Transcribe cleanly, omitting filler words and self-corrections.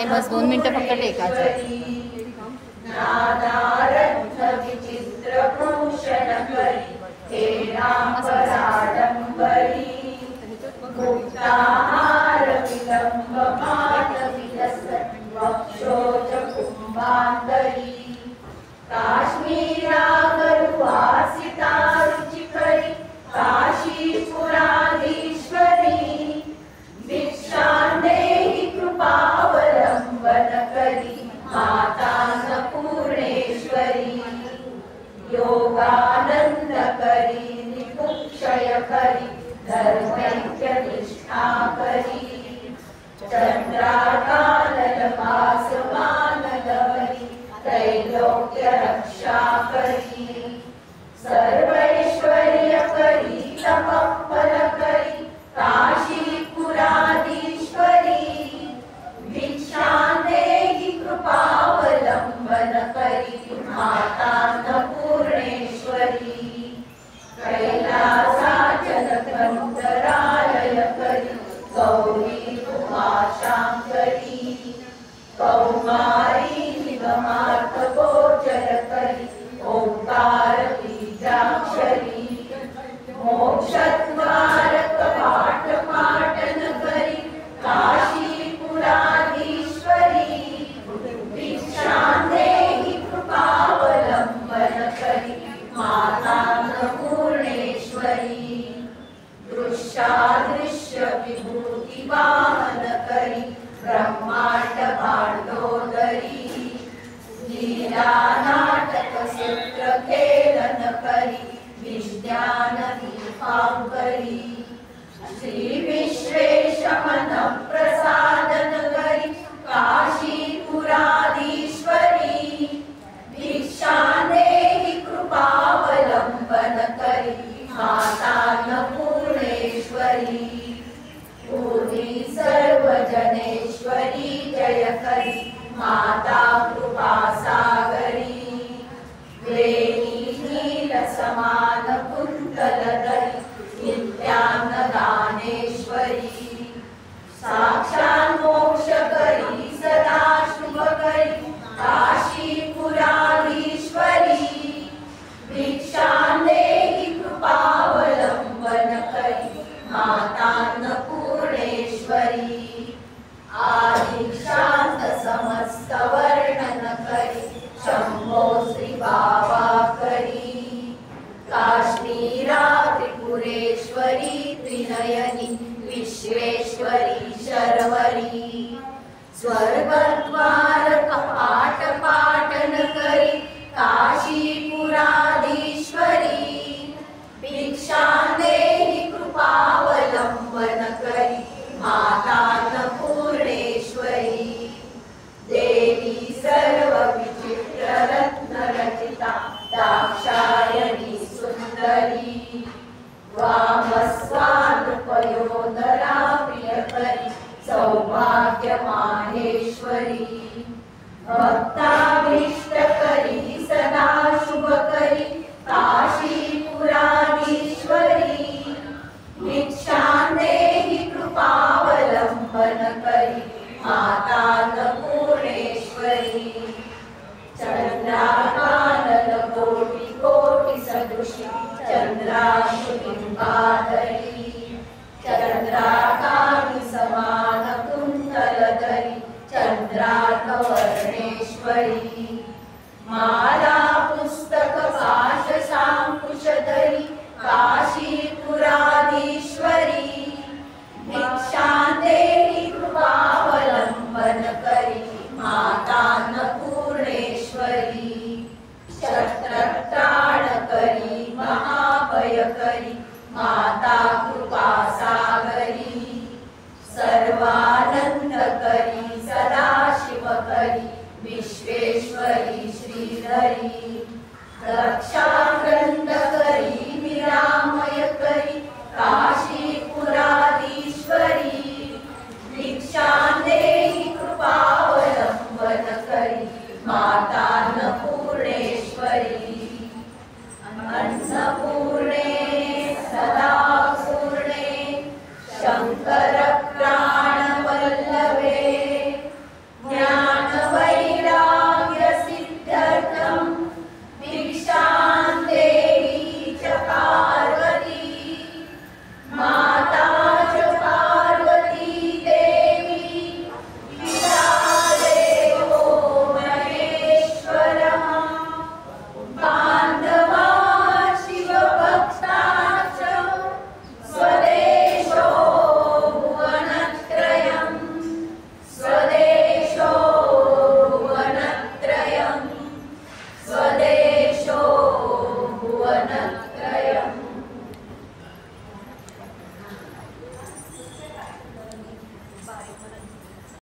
नाही, बस 2 मिनिटं फक्त टेकायचं. योगानंद करी निपुक्षय करी धर्मैक्य निष्ठा करी चंद्राकानन भासमानन हरी त्रैलोक्य रक्षा करी सर्वैश्वर्य करी तपफल करी काशीपुराधीश्वरी भिक्षां देहि कृपावलंबन करी माता अन्नपूर्णेश्वरी कैलासाचलकंदरालय करी गौरी उमाशांकरी कौमारी निगमार्थ गोचर करी ओंकार बीजाक्षरी मोक्षद्वार कपाट पाटन करी काशीपुराधीश्वरी भिक्षां देहि कृपावलंबन करी माता अन्नपूर्णेश्वरी दृश्यादृश्य विभूति वाहन करी ब्रह्मांड भांडोदरी लीला नाटक चित्र खेलन करी विज्ञान दीपांकरी श्री विश्वेश मन प्रसादन करी काशीपुराधीश्वरी भिक्षां देहि कृपावलंबन करी माता अन्नपूर्णेश्वरी पूर्वी सर्वजनेश्वरी जय करी माता कृपासागरी वेणी नील समान कुंतल धरी नित्यानदानेश्वरी साक्षात् मोक्ष करी सदा शुभ करी काशीपुराधीश्वरी भिक्षां देहि कृपावलंबन करी माता अन्नपूर्णेश्वरी आदिशांत समस्त वर्णन करी शंभो श्री बाबा करी काश्मीरा त्रिपुरेश्वरी त्रिनयनी विश्वेश्वरी शर्वरी स्वर्गद्वार कपाट पाटन करी काशीपुराधीश्वरी भिक्षां देहि कृपावलंबन करी माता अन्नपूर्णेश्वरी देवी सर्व विचित्र रत्न रचिता दाक्षायणी सुंदरी वामस्वानुपयोदरा प्रिय करी सौभाग्य माहेश्वरी भक्ताभीष्ट करी सदा शुभ करी काशीपुराधीश्वरी भिक्षां देहि कृपावलंबन करी माता अन्नपूर्णेश्वरी चंद्राकानन कोटि कोटि सदृशी चंद्राशुबिंबा